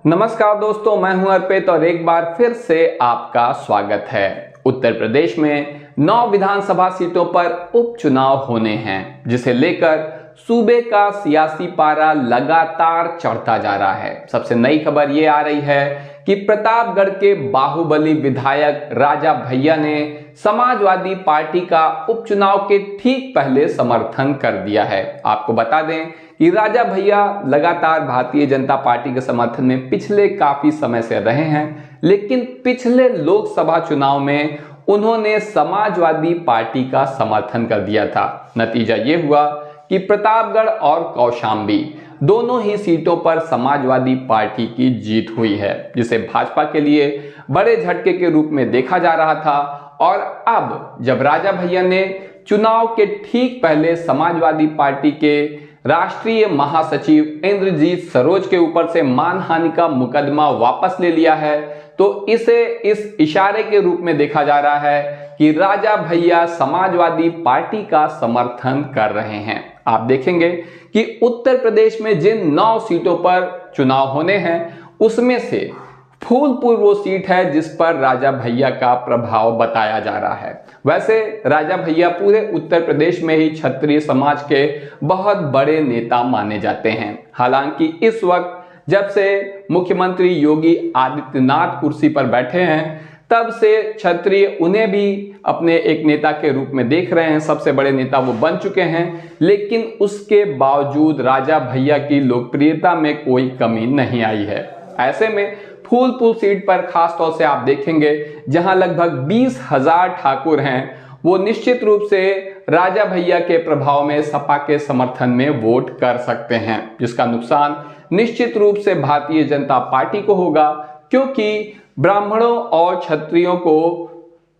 नमस्कार दोस्तों, मैं हूं अर्पित और एक बार फिर से आपका स्वागत है। उत्तर प्रदेश में 9 विधानसभा सीटों पर उपचुनाव होने हैं, जिसे लेकर सूबे का सियासी पारा लगातार चढ़ता जा रहा है। सबसे नई खबर ये आ रही है कि प्रतापगढ़ के बाहुबली विधायक राजा भैया ने समाजवादी पार्टी का उपचुनाव के ठीक पहले समर्थन कर दिया है। आपको बता दें कि राजा भैया लगातार भारतीय जनता पार्टी के समर्थन में पिछले काफी समय से रहे हैं, लेकिन पिछले लोकसभा चुनाव में उन्होंने समाजवादी पार्टी का समर्थन कर दिया था। नतीजा ये हुआ कि प्रतापगढ़ और कौशाम्बी दोनों ही सीटों पर समाजवादी पार्टी की जीत हुई है, जिसे भाजपा के लिए बड़े झटके के रूप में देखा जा रहा था। और अब जब राजा भैया ने चुनाव के ठीक पहले समाजवादी पार्टी के राष्ट्रीय महासचिव इंद्रजीत सरोज के ऊपर से मानहानि का मुकदमा वापस ले लिया है, तो इसे इस इशारे के रूप में देखा जा रहा है कि राजा भैया समाजवादी पार्टी का समर्थन कर रहे हैं। आप देखेंगे कि उत्तर प्रदेश में जिन 9 सीटों पर चुनाव होने हैं, उसमें से फूलपुर वो सीट है जिस पर राजा भैया का प्रभाव बताया जा रहा है। वैसे राजा भैया पूरे उत्तर प्रदेश में ही क्षत्रिय समाज के बहुत बड़े नेता माने जाते हैं। हालांकि इस वक्त जब से मुख्यमंत्री योगी आदित्यनाथ कुर्सी पर बैठे हैं, तब से क्षत्रिय उन्हें भी अपने एक नेता के रूप में देख रहे हैं। सबसे बड़े नेता वो बन चुके हैं, लेकिन उसके बावजूद राजा भैया की लोकप्रियता में कोई कमी नहीं आई है। ऐसे में फूलपुर सीट पर खास तौर से आप देखेंगे, जहां लगभग 20,000 ठाकुर हैं, वो निश्चित रूप से राजा भैया के प्रभाव में सपा के समर्थन में वोट कर सकते हैं, जिसका नुकसान निश्चित रूप से भारतीय जनता पार्टी को होगा, क्योंकि ब्राह्मणों और क्षत्रियों को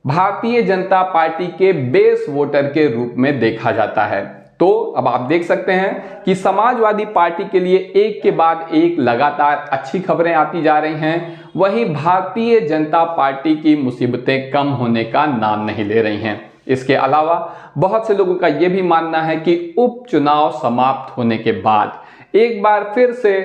भारतीय जनता पार्टी के बेस वोटर के रूप में देखा जाता है। तो अब आप देख सकते हैं कि समाजवादी पार्टी के लिए एक के बाद एक लगातार अच्छी खबरें आती जा रही हैं, वहीं भारतीय जनता पार्टी की मुसीबतें कम होने का नाम नहीं ले रही हैं। इसके अलावा बहुत से लोगों का यह भी मानना है कि उपचुनाव समाप्त होने के बाद एक बार फिर से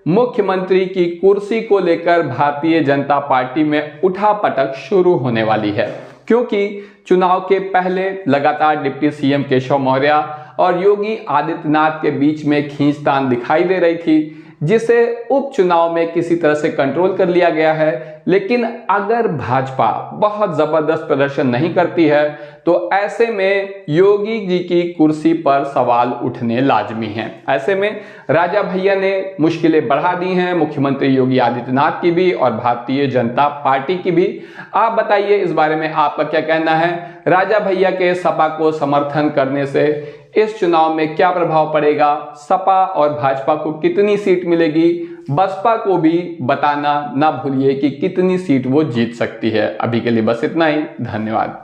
मुख्यमंत्री की कुर्सी को लेकर भारतीय जनता पार्टी में उठापटक शुरू होने वाली है, क्योंकि चुनाव के पहले लगातार डिप्टी सीएम केशव मौर्य और योगी आदित्यनाथ के बीच में खींचतान दिखाई दे रही थी, जिसे उपचुनाव में किसी तरह से कंट्रोल कर लिया गया है। लेकिन अगर भाजपा बहुत जबरदस्त प्रदर्शन नहीं करती है, तो ऐसे में योगी जी की कुर्सी पर सवाल उठने लाजमी हैं। ऐसे में राजा भैया ने मुश्किलें बढ़ा दी हैं, मुख्यमंत्री योगी आदित्यनाथ की भी और भारतीय जनता पार्टी की भी। आप बताइए इस बारे में आपका क्या कहना है? राजा भैया के सपा को समर्थन करने से इस चुनाव में क्या प्रभाव पड़ेगा? सपा और भाजपा को कितनी सीट मिलेगी? बसपा को भी बताना ना भूलिए कि कितनी सीट वो जीत सकती है। अभी के लिए बस इतना ही। धन्यवाद।